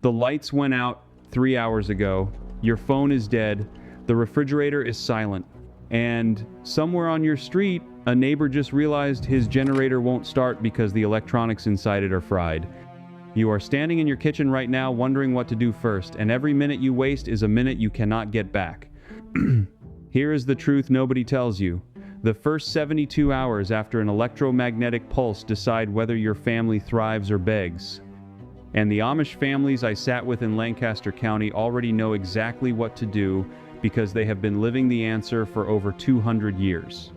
The lights went out 3 hours ago, your phone is dead, the refrigerator is silent, and somewhere on your street, a neighbor just realized his generator won't start because the electronics inside it are fried. You are standing in your kitchen right now wondering what to do first, and every minute you waste is a minute you cannot get back. Here is the truth nobody tells you. The first 72 hours after an electromagnetic pulse decide whether your family thrives or begs. And the Amish families I sat with in Lancaster County already know exactly what to do because they have been living the answer for over 200 years.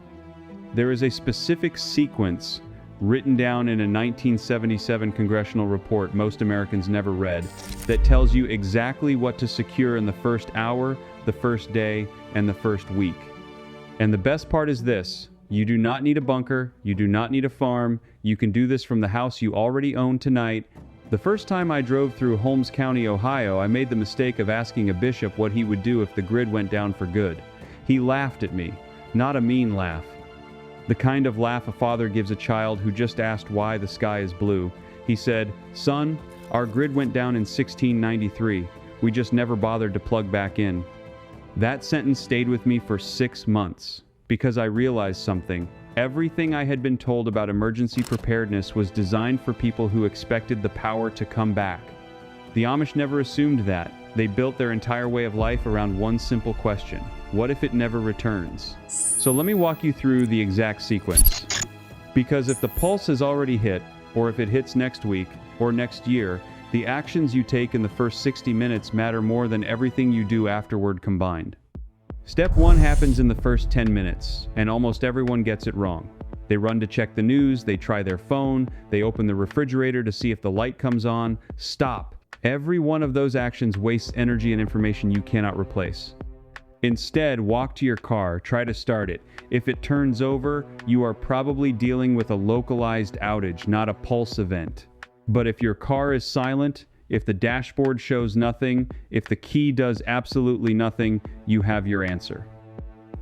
There is a specific sequence written down in a 1977 congressional report most Americans never read that tells you exactly what to secure in the first hour, the first day, and the first week. And the best part is this: you do not need a bunker, you do not need a farm, you can do this from the house you already own tonight. The first time I drove through Holmes County, Ohio, I made the mistake of asking a bishop what he would do if the grid went down for good. He laughed at me, not a mean laugh. The kind of laugh a father gives a child who just asked why the sky is blue. He said, "Son, our grid went down in 1693. We just never bothered to plug back in." That sentence stayed with me for 6 months, because I realized something. Everything I had been told about emergency preparedness was designed for people who expected the power to come back. The Amish never assumed that. They built their entire way of life around one simple question: what if it never returns? So let me walk you through the exact sequence. Because if the pulse has already hit, or if it hits next week, or next year, the actions you take in the first 60 minutes matter more than everything you do afterward combined. Step 1 happens in the first 10 minutes, and almost everyone gets it wrong. They run to check the news, they try their phone, they open the refrigerator to see if the light comes on. Stop. Every one of those actions wastes energy and information you cannot replace. Instead, walk to your car, try to start it. If it turns over, you are probably dealing with a localized outage, not a pulse event. But if your car is silent, if the dashboard shows nothing, if the key does absolutely nothing, you have your answer.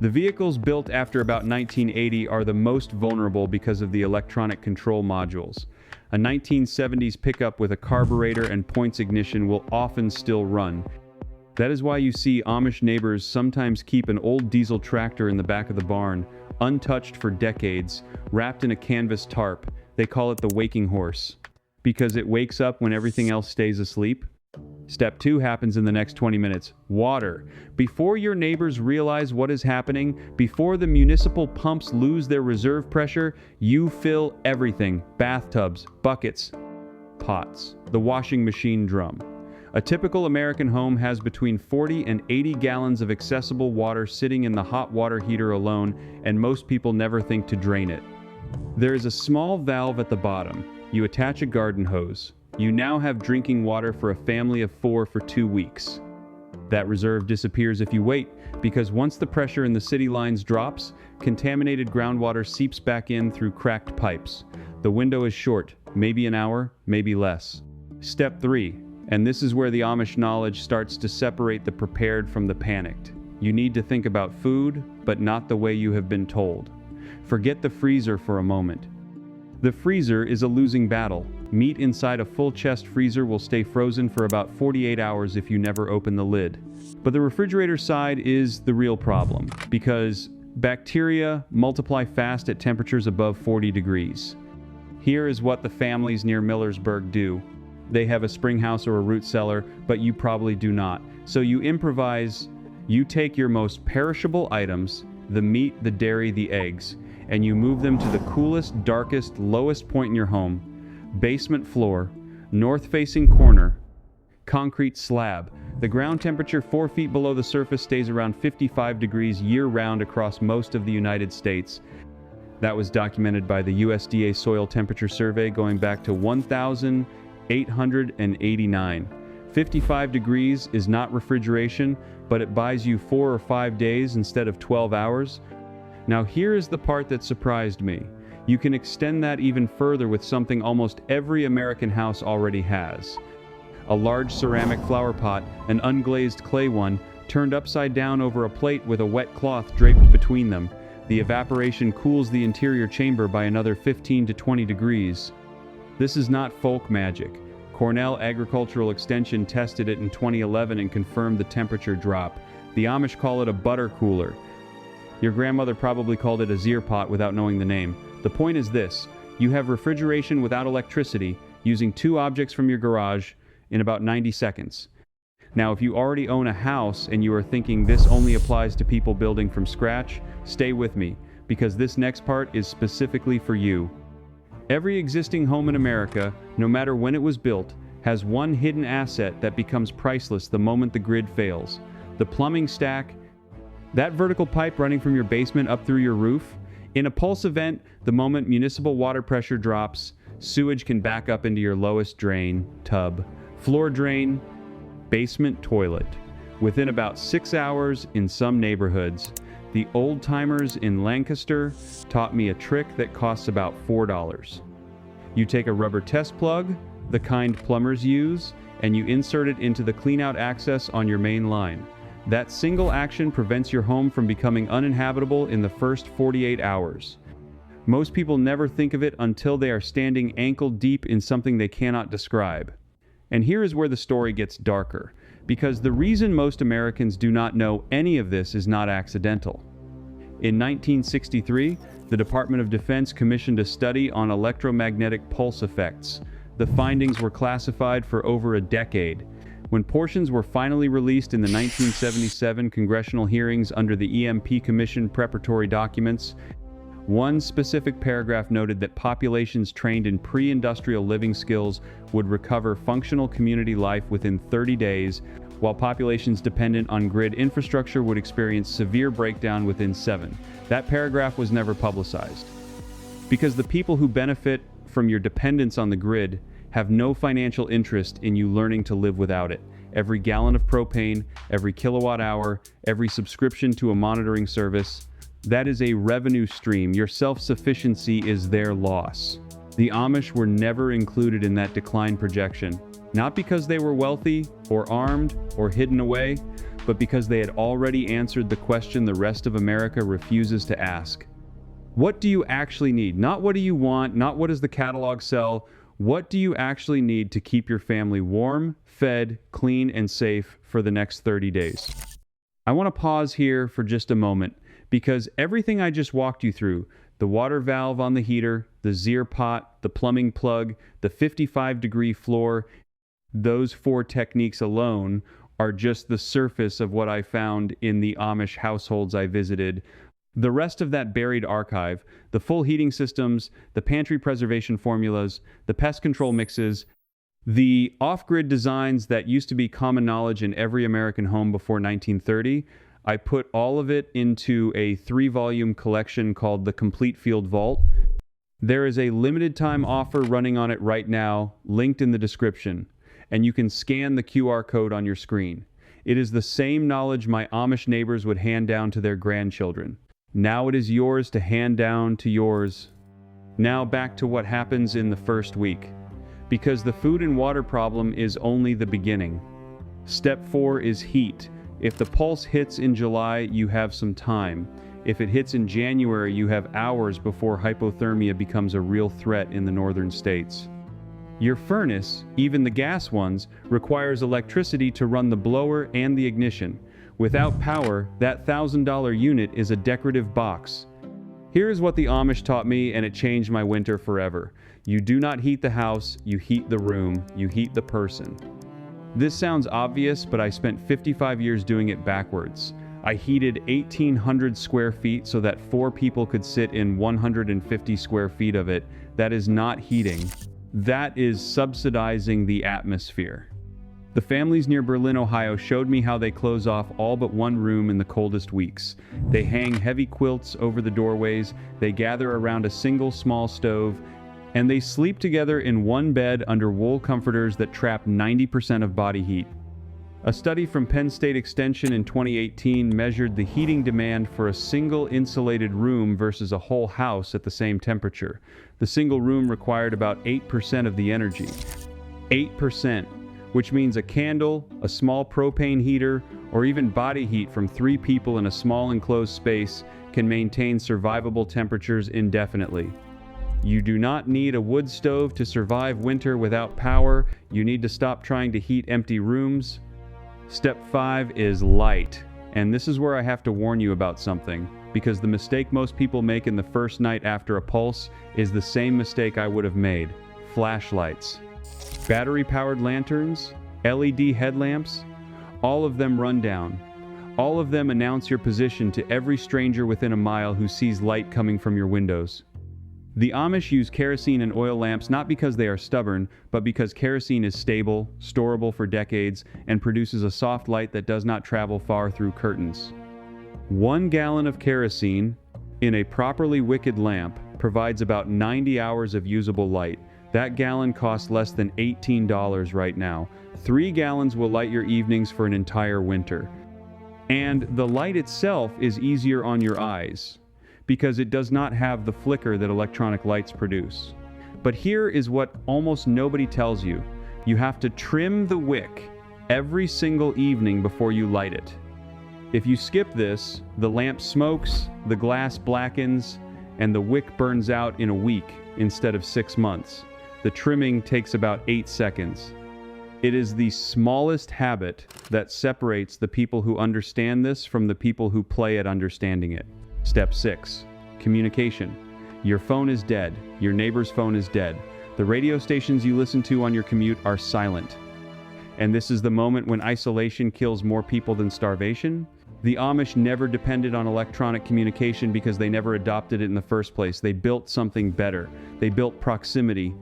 The vehicles built after about 1980 are the most vulnerable because of the electronic control modules. A 1970s pickup with a carburetor and points ignition will often still run. That is why you see Amish neighbors sometimes keep an old diesel tractor in the back of the barn, untouched for decades, wrapped in a canvas tarp. They call it the waking horse, because it wakes up when everything else stays asleep. Step 2 happens in the next 20 minutes. Water. Before your neighbors realize what is happening, before the municipal pumps lose their reserve pressure, you fill everything: bathtubs, buckets, pots, the washing machine drum. A typical American home has between 40 and 80 gallons of accessible water sitting in the hot water heater alone, and most people never think to drain it. There is a small valve at the bottom. You attach a garden hose. You now have drinking water for a family of 4 for 2 weeks. That reserve disappears if you wait, because once the pressure in the city lines drops, contaminated groundwater seeps back in through cracked pipes. The window is short, maybe an hour, maybe less. Step 3, and this is where the Amish knowledge starts to separate the prepared from the panicked. You need to think about food, but not the way you have been told. Forget the freezer for a moment. The freezer is a losing battle. Meat inside a full chest freezer will stay frozen for about 48 hours if you never open the lid. But the refrigerator side is the real problem, because bacteria multiply fast at temperatures above 40 degrees. Here is what the families near Millersburg do. They have a spring house or a root cellar, but you probably do not. So you improvise. You take your most perishable items, the meat, the dairy, the eggs, and you move them to the coolest, darkest, lowest point in your home: basement floor, north-facing corner, concrete slab. The ground temperature 4 feet below the surface stays around 55 degrees year-round across most of the United States. That was documented by the USDA Soil Temperature Survey going back to 1889. 55 degrees is not refrigeration, but it buys you 4 or 5 days instead of 12 hours. Now here is the part that surprised me. You can extend that even further with something almost every American house already has. A large ceramic flower pot, an unglazed clay one, turned upside down over a plate with a wet cloth draped between them. The evaporation cools the interior chamber by another 15 to 20 degrees. This is not folk magic. Cornell Agricultural Extension tested it in 2011 and confirmed the temperature drop. The Amish call it a butter cooler. Your grandmother probably called it a Zier pot without knowing the name. The point is this: you have refrigeration without electricity using 2 objects from your garage in about 90 seconds. Now, if you already own a house and you are thinking this only applies to people building from scratch, stay with me, because this next part is specifically for you. Every existing home in America, no matter when it was built, has one hidden asset that becomes priceless the moment the grid fails. The plumbing stack, that vertical pipe running from your basement up through your roof. In a pulse event, the moment municipal water pressure drops, sewage can back up into your lowest drain, tub, floor drain, basement toilet. Within about 6 hours in some neighborhoods. The old-timers in Lancaster taught me a trick that costs about $4. You take a rubber test plug, the kind plumbers use, and you insert it into the cleanout access on your main line. That single action prevents your home from becoming uninhabitable in the first 48 hours. Most people never think of it until they are standing ankle deep in something they cannot describe. And here is where the story gets darker, because the reason most Americans do not know any of this is not accidental. In 1963, the Department of Defense commissioned a study on electromagnetic pulse effects. The findings were classified for over a decade. When portions were finally released in the 1977 congressional hearings under the EMP Commission preparatory documents, one specific paragraph noted that populations trained in pre-industrial living skills would recover functional community life within 30 days, while populations dependent on grid infrastructure would experience severe breakdown within 7. That paragraph was never publicized. Because the people who benefit from your dependence on the grid have no financial interest in you learning to live without it. Every gallon of propane, every kilowatt hour, every subscription to a monitoring service, that is a revenue stream. Your self-sufficiency is their loss. The Amish were never included in that decline projection, not because they were wealthy or armed or hidden away, but because they had already answered the question the rest of America refuses to ask. What do you actually need? Not what do you want, not what does the catalog sell. What do you actually need to keep your family warm, fed, clean, and safe for the next 30 days? I want to pause here for just a moment, because everything I just walked you through, the water valve on the heater, the Zier pot, the plumbing plug, the 55-degree floor, those 4 techniques alone are just the surface of what I found in the Amish households I visited. The rest of that buried archive, the full heating systems, the pantry preservation formulas, the pest control mixes, the off-grid designs that used to be common knowledge in every American home before 1930, I put all of it into a 3-volume collection called The Complete Field Vault. There is a limited time offer running on it right now, linked in the description, and you can scan the QR code on your screen. It is the same knowledge my Amish neighbors would hand down to their grandchildren. Now it is yours to hand down to yours. Now back to what happens in the first week. Because the food and water problem is only the beginning. Step 4 is heat. If the pulse hits in July, you have some time. If it hits in January, you have hours before hypothermia becomes a real threat in the northern states. Your furnace, even the gas ones, requires electricity to run the blower and the ignition. Without power, that $1,000 unit is a decorative box. Here is what the Amish taught me, and it changed my winter forever. You do not heat the house, you heat the room, you heat the person. This sounds obvious, but I spent 55 years doing it backwards. I heated 1,800 square feet so that 4 people could sit in 150 square feet of it. That is not heating. That is subsidizing the atmosphere. The families near Berlin, Ohio showed me how they close off all but one room in the coldest weeks. They hang heavy quilts over the doorways, they gather around a single small stove, and they sleep together in one bed under wool comforters that trap 90% of body heat. A study from Penn State Extension in 2018 measured the heating demand for a single insulated room versus a whole house at the same temperature. The single room required about 8% of the energy. 8%, which means a candle, a small propane heater, or even body heat from 3 people in a small enclosed space can maintain survivable temperatures indefinitely. You do not need a wood stove to survive winter without power. You need to stop trying to heat empty rooms. Step 5 is light. And this is where I have to warn you about something, because the mistake most people make in the first night after a pulse is the same mistake I would have made. Flashlights. Battery-powered lanterns, LED headlamps, all of them run down. All of them announce your position to every stranger within a mile who sees light coming from your windows. The Amish use kerosene and oil lamps not because they are stubborn, but because kerosene is stable, storable for decades, and produces a soft light that does not travel far through curtains. 1 gallon of kerosene in a properly wicked lamp provides about 90 hours of usable light. That gallon costs less than $18 right now. 3 gallons will light your evenings for an entire winter. And the light itself is easier on your eyes, because it does not have the flicker that electronic lights produce. But here is what almost nobody tells you. You have to trim the wick every single evening before you light it. If you skip this, the lamp smokes, the glass blackens, and the wick burns out in a week instead of 6 months. The trimming takes about 8 seconds. It is the smallest habit that separates the people who understand this from the people who play at understanding it. Step 6. Communication. Your phone is dead. Your neighbor's phone is dead. The radio stations you listen to on your commute are silent. And this is the moment when isolation kills more people than starvation. The Amish never depended on electronic communication because they never adopted it in the first place. They built something better. They built proximity.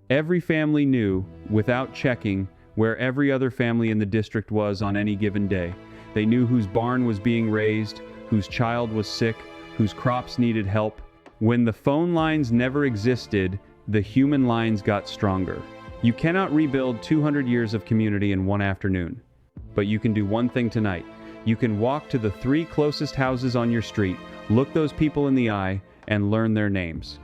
Every family knew, without checking, where every other family in the district was on any given day. They knew whose barn was being raised, whose child was sick, whose crops needed help. When the phone lines never existed, the human lines got stronger. You cannot rebuild 200 years of community in one afternoon. But you can do one thing tonight. You can walk to the 3 closest houses on your street, look those people in the eye, and learn their names.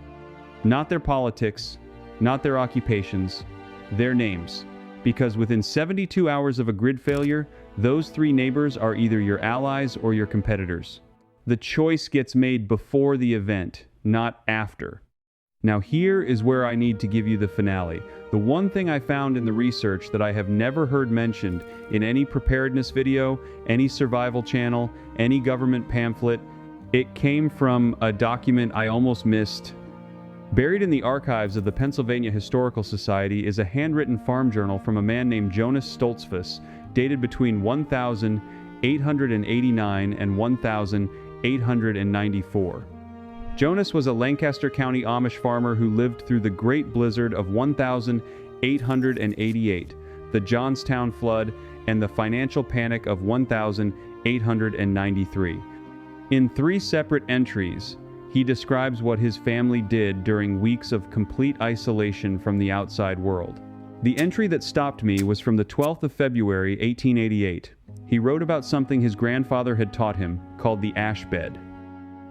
Not their politics, not their occupations, their names. Because within 72 hours of a grid failure, those 3 neighbors are either your allies or your competitors. The choice gets made before the event, not after. Now here is where I need to give you the finale. The one thing I found in the research that I have never heard mentioned in any preparedness video, any survival channel, any government pamphlet, it came from a document I almost missed. Buried in the archives of the Pennsylvania Historical Society is a handwritten farm journal from a man named Jonas Stoltzfus, dated between 1889 and 1894. Jonas was a Lancaster County Amish farmer who lived through the Great Blizzard of 1888, the Johnstown Flood, and the financial panic of 1893. In 3 separate entries, he describes what his family did during weeks of complete isolation from the outside world. The entry that stopped me was from the 12th of February, 1888. He wrote about something his grandfather had taught him, called the ashbed.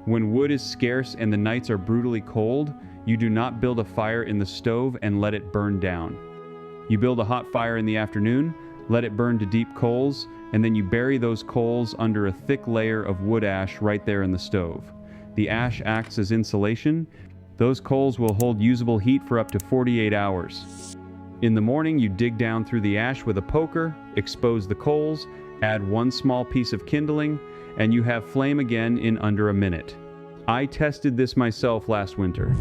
When wood is scarce and the nights are brutally cold, you do not build a fire in the stove and let it burn down. You build a hot fire in the afternoon, let it burn to deep coals, and then you bury those coals under a thick layer of wood ash right there in the stove. The ash acts as insulation. Those coals will hold usable heat for up to 48 hours. In the morning, you dig down through the ash with a poker, expose the coals, add 1 small piece of kindling, and you have flame again in under a minute. I tested this myself last winter.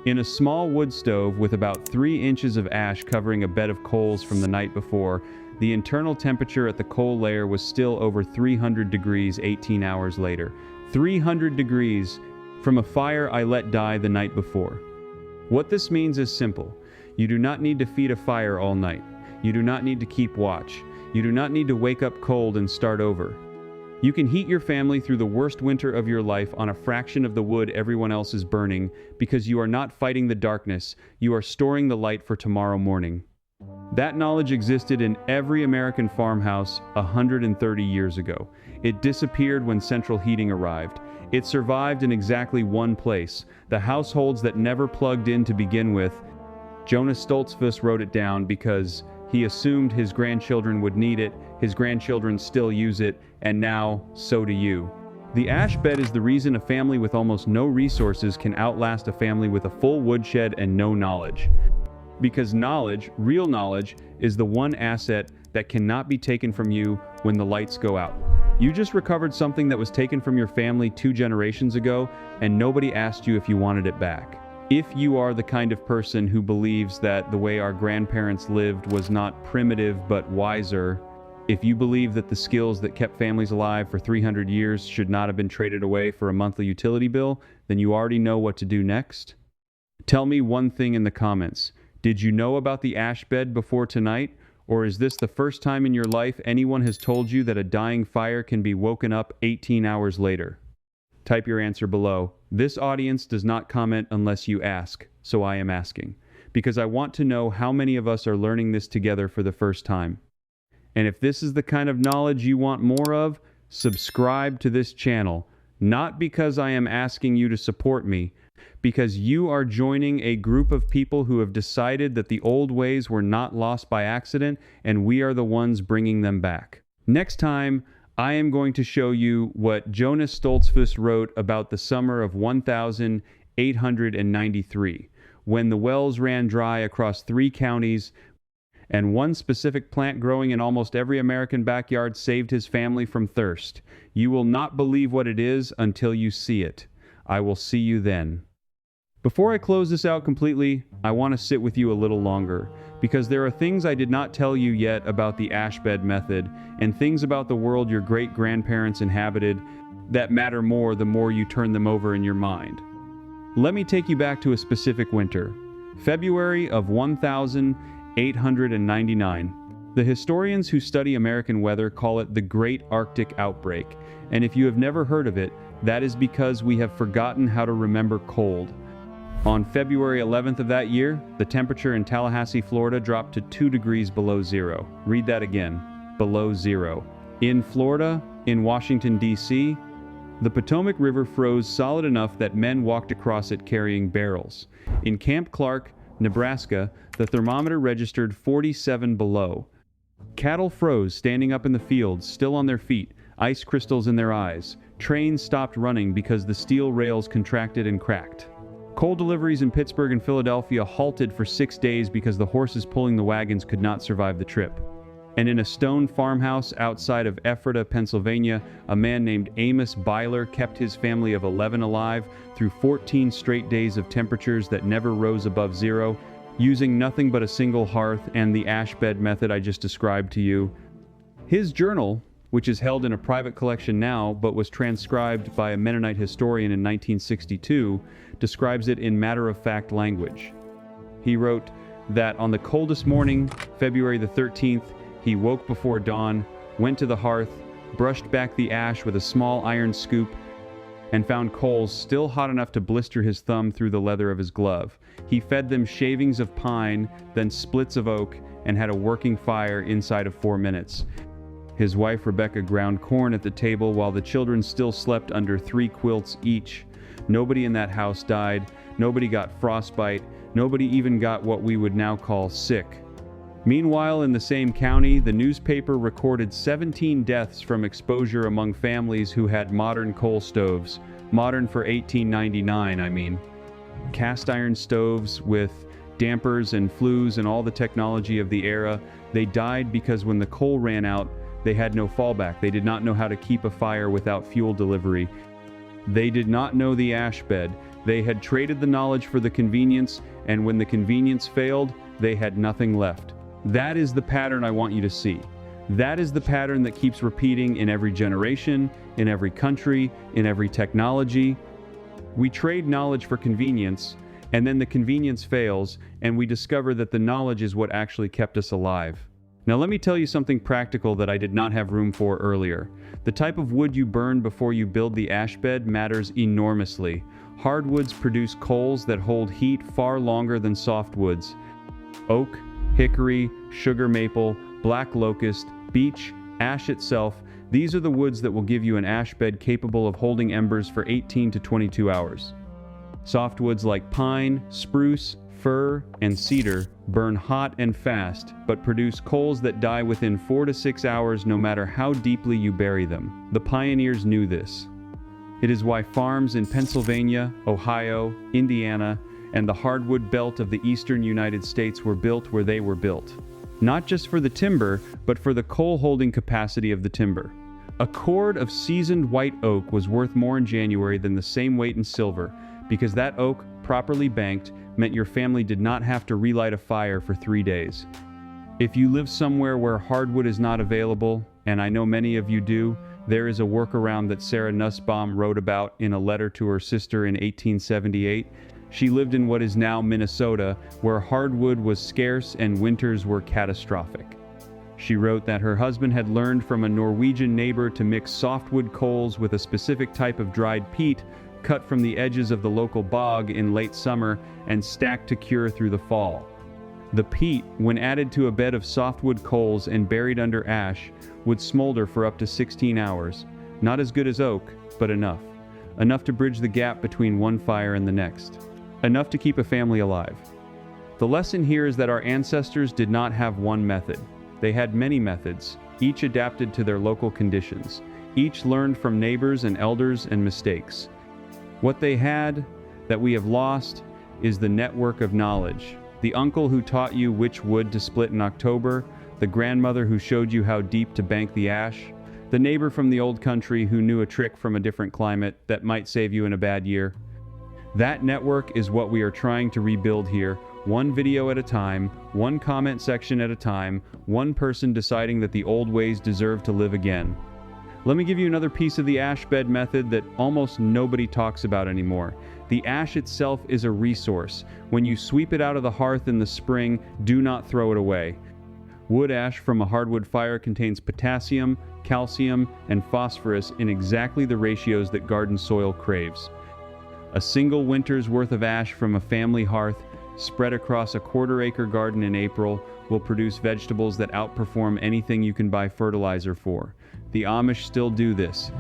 In a small wood stove with about 3 inches of ash covering a bed of coals from the night before, the internal temperature at the coal layer was still over 300 degrees 18 hours later. 300 degrees from a fire I let die the night before. What this means is simple. You do not need to feed a fire all night. You do not need to keep watch. You do not need to wake up cold and start over. You can heat your family through the worst winter of your life on a fraction of the wood everyone else is burning because you are not fighting the darkness, you are storing the light for tomorrow morning. That knowledge existed in every American farmhouse 130 years ago. It disappeared when central heating arrived. It survived in exactly one place, the households that never plugged in to begin with. Jonas Stoltzfus wrote it down because he assumed his grandchildren would need it, his grandchildren still use it, and now, so do you. The ash bed is the reason a family with almost no resources can outlast a family with a full woodshed and no knowledge. Because knowledge, real knowledge, is the one asset that cannot be taken from you when the lights go out. You just recovered something that was taken from your family 2 generations ago, and nobody asked you if you wanted it back. If you are the kind of person who believes that the way our grandparents lived was not primitive but wiser, if you believe that the skills that kept families alive for 300 years should not have been traded away for a monthly utility bill, then you already know what to do next. Tell me one thing in the comments. Did you know about the ashbed before tonight? Or is this the first time in your life anyone has told you that a dying fire can be woken up 18 hours later? Type your answer below. This audience does not comment unless you ask, so I am asking, because I want to know how many of us are learning this together for the first time. And if this is the kind of knowledge you want more of, subscribe to this channel, not because I am asking you to support me, because you are joining a group of people who have decided that the old ways were not lost by accident, and we are the ones bringing them back. Next time, I am going to show you what Jonas Stoltzfus wrote about the summer of 1893, when the wells ran dry across 3 counties, and one specific plant growing in almost every American backyard saved his family from thirst. You will not believe what it is until you see it. I will see you then. Before I close this out completely, I want to sit with you a little longer, because there are things I did not tell you yet about the ashbed method, and things about the world your great-grandparents inhabited that matter more the more you turn them over in your mind. Let me take you back to a specific winter, February of 1899. The historians who study American weather call it the Great Arctic Outbreak, and if you have never heard of it, that is because we have forgotten how to remember cold. On February 11th of that year, the temperature in Tallahassee, Florida dropped to 2 degrees below zero. Read that again, below zero. In Florida, in Washington, D.C., the Potomac River froze solid enough that men walked across it carrying barrels. In Camp Clark, Nebraska, the thermometer registered 47 below. Cattle froze standing up in the fields, still on their feet, ice crystals in their eyes. Trains stopped running because the steel rails contracted and cracked. Coal deliveries in Pittsburgh and Philadelphia halted for 6 days because the horses pulling the wagons could not survive the trip. And in a stone farmhouse outside of Ephrata, Pennsylvania, a man named Amos Byler kept his family of 11 alive through 14 straight days of temperatures that never rose above zero, using nothing but a single hearth and the ashbed method I just described to you. His journal, which is held in a private collection now but was transcribed by a Mennonite historian in 1962, describes it in matter-of-fact language. He wrote that on the coldest morning, February the 13th, he woke before dawn, went to the hearth, brushed back the ash with a small iron scoop, and found coals still hot enough to blister his thumb through the leather of his glove. He fed them shavings of pine, then splits of oak, and had a working fire inside of 4 minutes. His wife Rebecca ground corn at the table while the children still slept under 3 quilts each. Nobody in that house died, nobody got frostbite, nobody even got what we would now call sick. Meanwhile, in the same county, the newspaper recorded 17 deaths from exposure among families who had modern coal stoves. Modern for 1899, I mean. Cast iron stoves with dampers and flues and all the technology of the era. They died because when the coal ran out, they had no fallback. They did not know how to keep a fire without fuel delivery. They did not know the ashbed. They had traded the knowledge for the convenience, and when the convenience failed, they had nothing left. That is the pattern I want you to see. That is the pattern that keeps repeating in every generation, in every country, in every technology. We trade knowledge for convenience, and then the convenience fails, and we discover that the knowledge is what actually kept us alive. Now let me tell you something practical that I did not have room for earlier. The type of wood you burn before you build the ashbed matters enormously. Hardwoods produce coals that hold heat far longer than softwoods. Oak, hickory, sugar maple, black locust, beech, ash itself, these are the woods that will give you an ashbed capable of holding embers for 18 to 22 hours. Softwoods like pine, spruce, fir, and cedar burn hot and fast, but produce coals that die within 4 to 6 hours no matter how deeply you bury them. The pioneers knew this. It is why farms in Pennsylvania, Ohio, Indiana, and the hardwood belt of the eastern United States were built where they were built. not just for the timber, but for the coal-holding capacity of the timber. A cord of seasoned white oak was worth more in January than the same weight in silver, because that oak, properly banked, meant your family did not have to relight a fire for 3 days. If you live somewhere where hardwood is not available, and I know many of you do, there is a workaround that Sarah Nussbaum wrote about in a letter to her sister in 1878. She lived in what is now Minnesota, where hardwood was scarce and winters were catastrophic. She wrote that her husband had learned from a Norwegian neighbor to mix softwood coals with a specific type of dried peat cut from the edges of the local bog in late summer and stacked to cure through the fall. The peat, when added to a bed of softwood coals and buried under ash, would smolder for up to 16 hours. Not as good as oak, but enough. Enough to bridge the gap between one fire and the next. Enough to keep a family alive. The lesson here is that our ancestors did not have one method. They had many methods, each adapted to their local conditions. Each learned from neighbors and elders and mistakes. What they had, that we have lost, is the network of knowledge. The uncle who taught you which wood to split in October, the grandmother who showed you how deep to bank the ash, the neighbor from the old country who knew a trick from a different climate that might save you in a bad year. That network is what we are trying to rebuild here, one video at a time, one comment section at a time, one person deciding that the old ways deserve to live again. Let me give you another piece of the ashbed method that almost nobody talks about anymore. The ash itself is a resource. When you sweep it out of the hearth in the spring, do not throw it away. Wood ash from a hardwood fire contains potassium, calcium, and phosphorus in exactly the ratios that garden soil craves. A single winter's worth of ash from a family hearth spread across a quarter-acre garden in April will produce vegetables that outperform anything you can buy fertilizer for. The Amish still do this.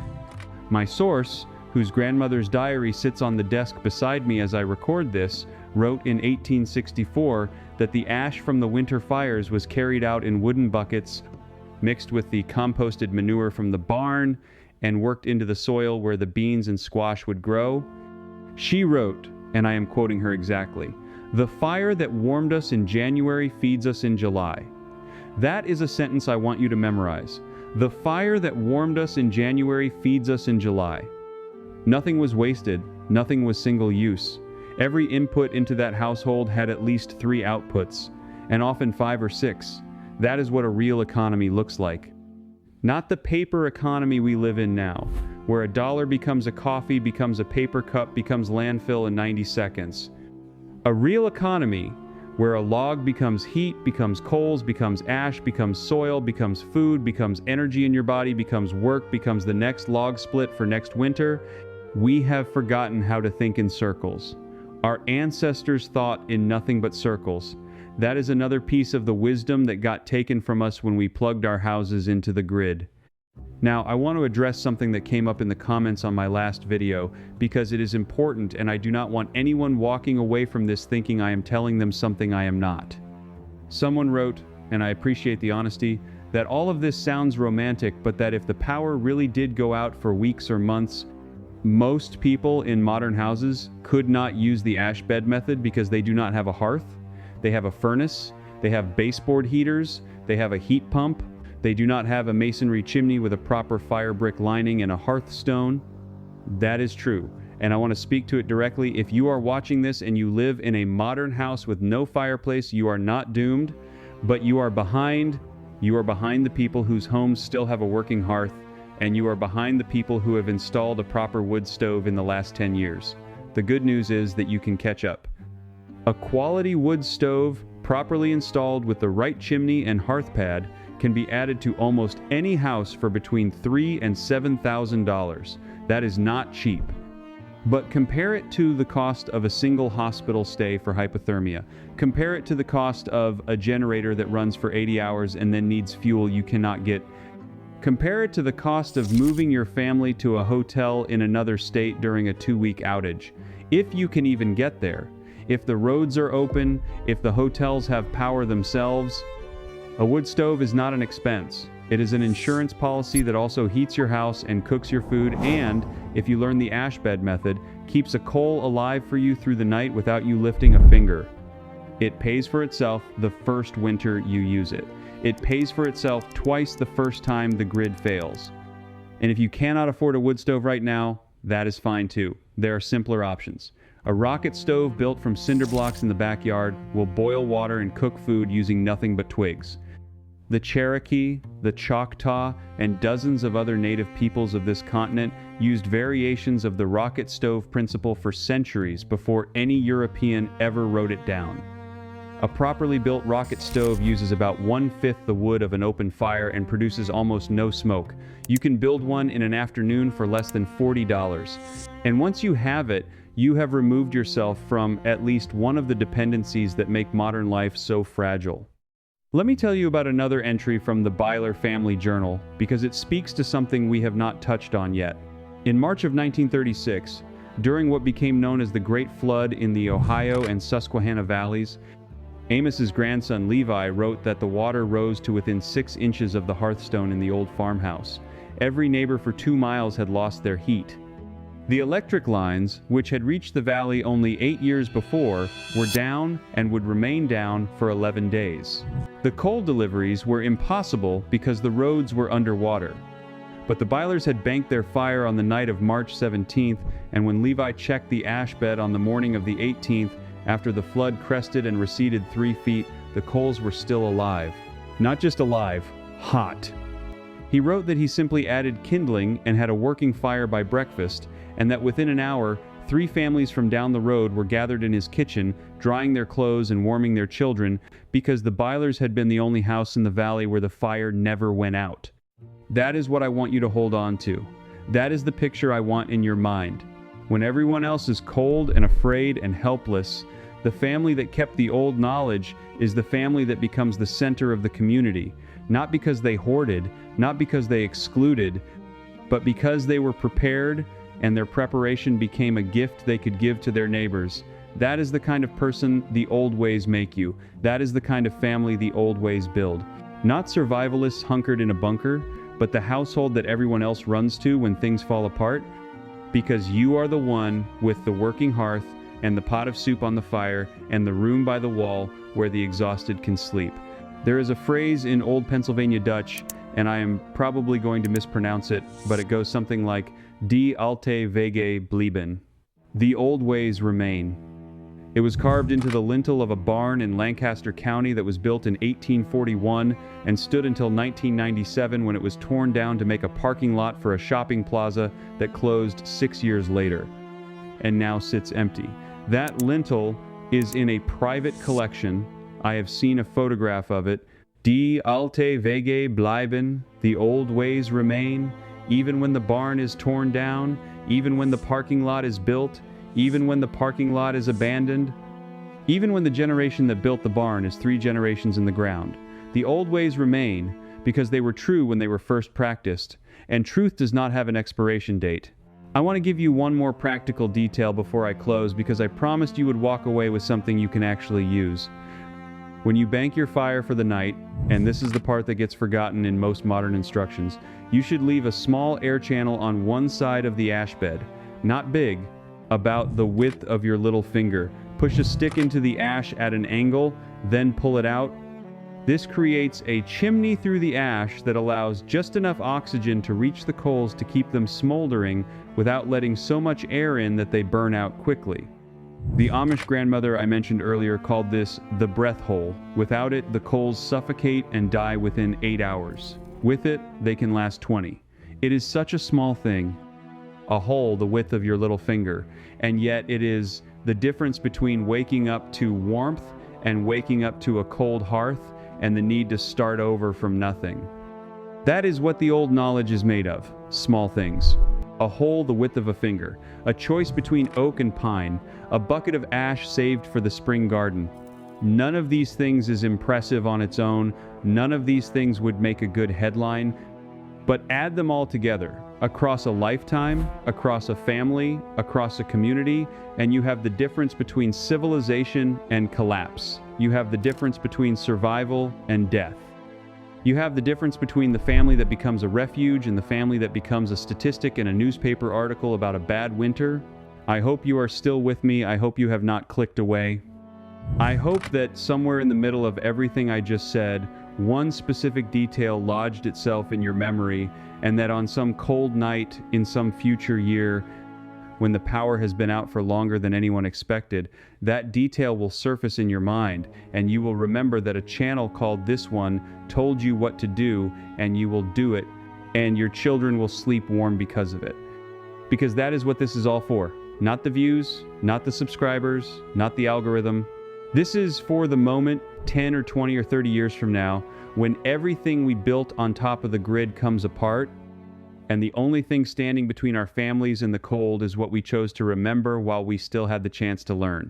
My source, whose grandmother's diary sits on the desk beside me as I record this, wrote in 1864 that the ash from the winter fires was carried out in wooden buckets, mixed with the composted manure from the barn, and worked into the soil where the beans and squash would grow. She wrote, and I am quoting her exactly, "The fire that warmed us in January feeds us in July." That is a sentence I want you to memorize. The fire that warmed us in January feeds us in July. Nothing was wasted, nothing was single use. Every input into that household had at least 3 outputs, and often 5 or 6. That is what a real economy looks like. Not the paper economy we live in now, where a dollar becomes a coffee, becomes a paper cup, becomes landfill in 90 seconds. A real economy where a log becomes heat, becomes coals, becomes ash, becomes soil, becomes food, becomes energy in your body, becomes work, becomes the next log split for next winter. We have forgotten how to think in circles. Our ancestors thought in nothing but circles. That is another piece of the wisdom that got taken from us when we plugged our houses into the grid. Now, I want to address something that came up in the comments on my last video, because it is important and I do not want anyone walking away from this thinking I am telling them something I am not. Someone wrote, and I appreciate the honesty, that all of this sounds romantic, but that if the power really did go out for weeks or months, most people in modern houses could not use the ashbed method because they do not have a hearth, they have a furnace, they have baseboard heaters, they have a heat pump, they do not have a masonry chimney with a proper fire brick lining and a hearthstone. That is true, and I want to speak to it directly. If you are watching this and you live in a modern house with no fireplace, you are not doomed, but you are behind the people whose homes still have a working hearth, and you are behind the people who have installed a proper wood stove in the last 10 years. The good news is that you can catch up. A quality wood stove, properly installed with the right chimney and hearth pad, can be added to almost any house for between $3,000 and $7,000. That is not cheap. But compare it to the cost of a single hospital stay for hypothermia. Compare it to the cost of a generator that runs for 80 hours and then needs fuel you cannot get. Compare it to the cost of moving your family to a hotel in another state during a 2-week outage. If you can even get there. If the roads are open, if the hotels have power themselves. A wood stove is not an expense. It is an insurance policy that also heats your house and cooks your food, and, if you learn the ashbed method, keeps a coal alive for you through the night without you lifting a finger. It pays for itself the first winter you use it. It pays for itself twice the first time the grid fails. And if you cannot afford a wood stove right now, that is fine too. There are simpler options. A rocket stove built from cinder blocks in the backyard will boil water and cook food using nothing but twigs. The Cherokee, the Choctaw, and dozens of other native peoples of this continent used variations of the rocket stove principle for centuries before any European ever wrote it down. A properly built rocket stove uses about 1/5 the wood of an open fire and produces almost no smoke. You can build one in an afternoon for less than $40. And once you have it, you have removed yourself from at least one of the dependencies that make modern life so fragile. Let me tell you about another entry from the Byler Family Journal, because it speaks to something we have not touched on yet. In March of 1936, during what became known as the Great Flood in the Ohio and Susquehanna valleys, Amos's grandson Levi wrote that the water rose to within 6 inches of the hearthstone in the old farmhouse. Every neighbor for 2 miles had lost their heat. The electric lines, which had reached the valley only 8 years before, were down and would remain down for 11 days. The coal deliveries were impossible because the roads were underwater. But the Bylers had banked their fire on the night of March 17th, and when Levi checked the ashbed on the morning of the 18th, after the flood crested and receded 3 feet, the coals were still alive. Not just alive, hot. He wrote that he simply added kindling and had a working fire by breakfast, and that within an hour, 3 families from down the road were gathered in his kitchen, drying their clothes and warming their children, because the Bylers had been the only house in the valley where the fire never went out. That is what I want you to hold on to. That is the picture I want in your mind. When everyone else is cold and afraid and helpless, the family that kept the old knowledge is the family that becomes the center of the community, not because they hoarded, not because they excluded, but because they were prepared and their preparation became a gift they could give to their neighbors. That is the kind of person the old ways make you. That is the kind of family the old ways build. Not survivalists hunkered in a bunker, but the household that everyone else runs to when things fall apart, because you are the one with the working hearth and the pot of soup on the fire and the room by the wall where the exhausted can sleep. There is a phrase in Old Pennsylvania Dutch, and I am probably going to mispronounce it, but it goes something like, Die alte Wege blieben. The old ways remain. It was carved into the lintel of a barn in Lancaster County that was built in 1841 and stood until 1997 when it was torn down to make a parking lot for a shopping plaza that closed 6 years later, and now sits empty. That lintel is in a private collection. I have seen a photograph of it. Die alte Wege bleiben. The old ways remain. Even when the barn is torn down, even when the parking lot is built, even when the parking lot is abandoned, even when the generation that built the barn is 3 generations in the ground, the old ways remain because they were true when they were first practiced, and truth does not have an expiration date. I want to give you one more practical detail before I close because I promised you would walk away with something you can actually use. When you bank your fire for the night, and this is the part that gets forgotten in most modern instructions, you should leave a small air channel on one side of the ashbed, not big, about the width of your little finger. Push a stick into the ash at an angle, then pull it out. This creates a chimney through the ash that allows just enough oxygen to reach the coals to keep them smoldering without letting so much air in that they burn out quickly. The Amish grandmother I mentioned earlier called this the breath hole. Without it, the coals suffocate and die within 8 hours. With it, they can last 20. It is such a small thing, a hole the width of your little finger, and yet it is the difference between waking up to warmth and waking up to a cold hearth and the need to start over from nothing. That is what the old knowledge is made of, small things. A hole the width of a finger, a choice between oak and pine, a bucket of ash saved for the spring garden. None of these things is impressive on its own, none of these things would make a good headline, but add them all together, across a lifetime, across a family, across a community, and you have the difference between civilization and collapse. You have the difference between survival and death. You have the difference between the family that becomes a refuge and the family that becomes a statistic in a newspaper article about a bad winter. I hope you are still with me. I hope you have not clicked away. I hope that somewhere in the middle of everything I just said, one specific detail lodged itself in your memory, and that on some cold night in some future year, when the power has been out for longer than anyone expected, that detail will surface in your mind, and you will remember that a channel called this one told you what to do, and you will do it, and your children will sleep warm because of it. Because that is what this is all for. Not the views, not the subscribers, not the algorithm. This is for the moment, 10 or 20 or 30 years from now, when everything we built on top of the grid comes apart, and the only thing standing between our families and the cold is what we chose to remember while we still had the chance to learn.